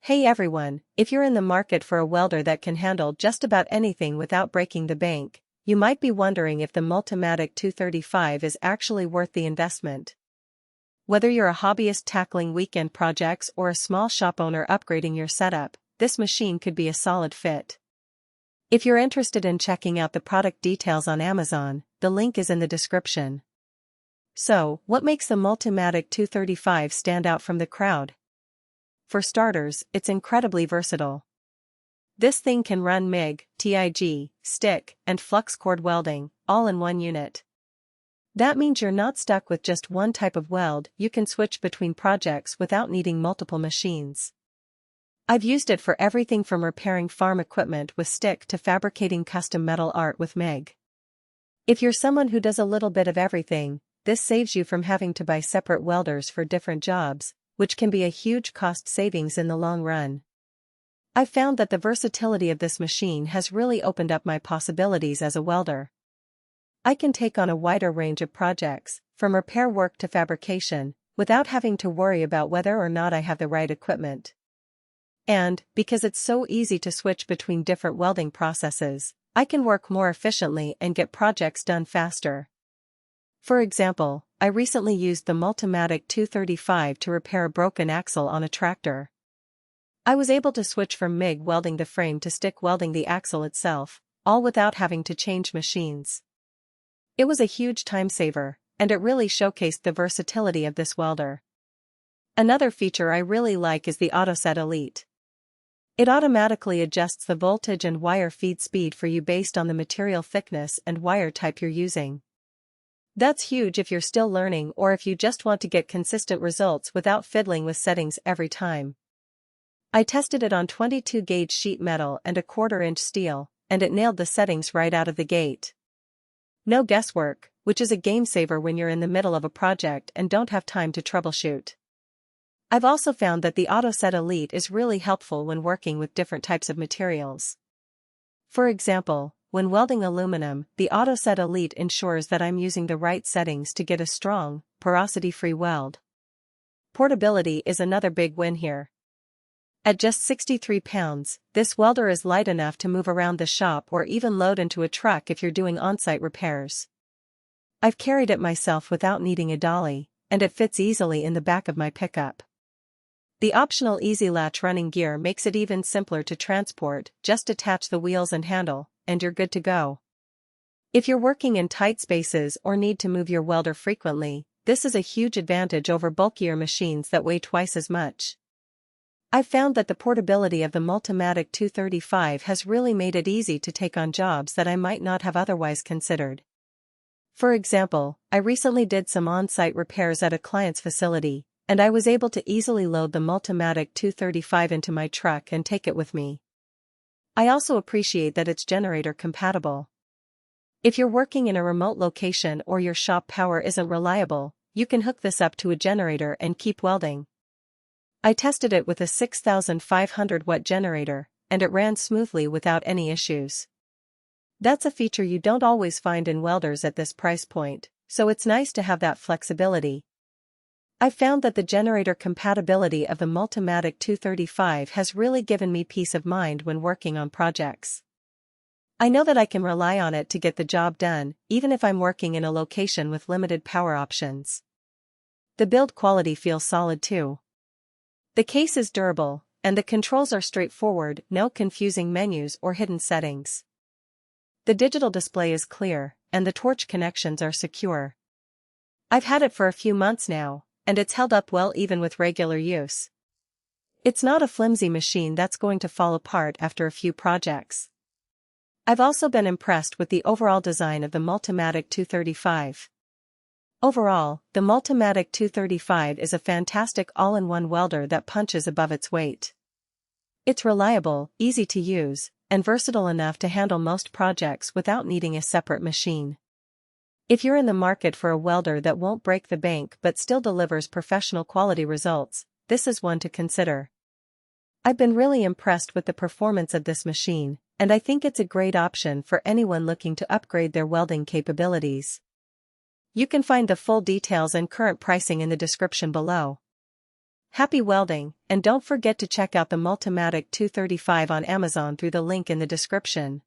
Hey everyone, if you're in the market for a welder that can handle just about anything without breaking the bank, you might be wondering if the Multimatic 235 is actually worth the investment. Whether you're a hobbyist tackling weekend projects or a small shop owner upgrading your setup, this machine could be a solid fit. If you're interested in checking out the product details on Amazon, the link is in the description. So, what makes the Multimatic 235 stand out from the crowd? For starters, it's incredibly versatile. This thing can run MIG, TIG, stick, and flux cord welding, all in one unit. That means you're not stuck with just one type of weld, you can switch between projects without needing multiple machines. I've used it for everything from repairing farm equipment with stick to fabricating custom metal art with MIG. If you're someone who does a little bit of everything, this saves you from having to buy separate welders for different jobs, which can be a huge cost savings in the long run. I've found that the versatility of this machine has really opened up my possibilities as a welder. I can take on a wider range of projects, from repair work to fabrication, without having to worry about whether or not I have the right equipment. And, because it's so easy to switch between different welding processes, I can work more efficiently and get projects done faster. For example, I recently used the Multimatic 235 to repair a broken axle on a tractor. I was able to switch from MIG welding the frame to stick welding the axle itself, all without having to change machines. It was a huge time saver, and it really showcased the versatility of this welder. Another feature I really like is the AutoSet Elite. It automatically adjusts the voltage and wire feed speed for you based on the material thickness and wire type you're using. That's huge if you're still learning or if you just want to get consistent results without fiddling with settings every time. I tested it on 22-gauge sheet metal and a 1/4-inch steel, and it nailed the settings right out of the gate. No guesswork, which is a game saver when you're in the middle of a project and don't have time to troubleshoot. I've also found that the AutoSet Elite is really helpful when working with different types of materials. For example, when welding aluminum, the AutoSet Elite ensures that I'm using the right settings to get a strong, porosity-free weld. Portability is another big win here. At just 63 pounds, this welder is light enough to move around the shop or even load into a truck if you're doing on-site repairs. I've carried it myself without needing a dolly, and it fits easily in the back of my pickup. The optional EZ-Latch running gear makes it even simpler to transport, just attach the wheels and handle, and you're good to go. If you're working in tight spaces or need to move your welder frequently, this is a huge advantage over bulkier machines that weigh twice as much. I've found that the portability of the Multimatic 235 has really made it easy to take on jobs that I might not have otherwise considered. For example, I recently did some on-site repairs at a client's facility, and I was able to easily load the Multimatic 235 into my truck and take it with me. I also appreciate that it's generator compatible. If you're working in a remote location or your shop power isn't reliable, you can hook this up to a generator and keep welding. I tested it with a 6,500 watt generator, and it ran smoothly without any issues. That's a feature you don't always find in welders at this price point, so it's nice to have that flexibility. I've found that the generator compatibility of the Multimatic 235 has really given me peace of mind when working on projects. I know that I can rely on it to get the job done, even if I'm working in a location with limited power options. The build quality feels solid too. The case is durable, and the controls are straightforward, no confusing menus or hidden settings. The digital display is clear, and the torch connections are secure. I've had it for a few months now, and it's held up well even with regular use. It's not a flimsy machine that's going to fall apart after a few projects. I've also been impressed with the overall design of the Multimatic 235. Overall, the Multimatic 235 is a fantastic all-in-one welder that punches above its weight. It's reliable, easy to use, and versatile enough to handle most projects without needing a separate machine. If you're in the market for a welder that won't break the bank but still delivers professional quality results, this is one to consider. I've been really impressed with the performance of this machine, and I think it's a great option for anyone looking to upgrade their welding capabilities. You can find the full details and current pricing in the description below. Happy welding, and don't forget to check out the Multimatic 235 on Amazon through the link in the description.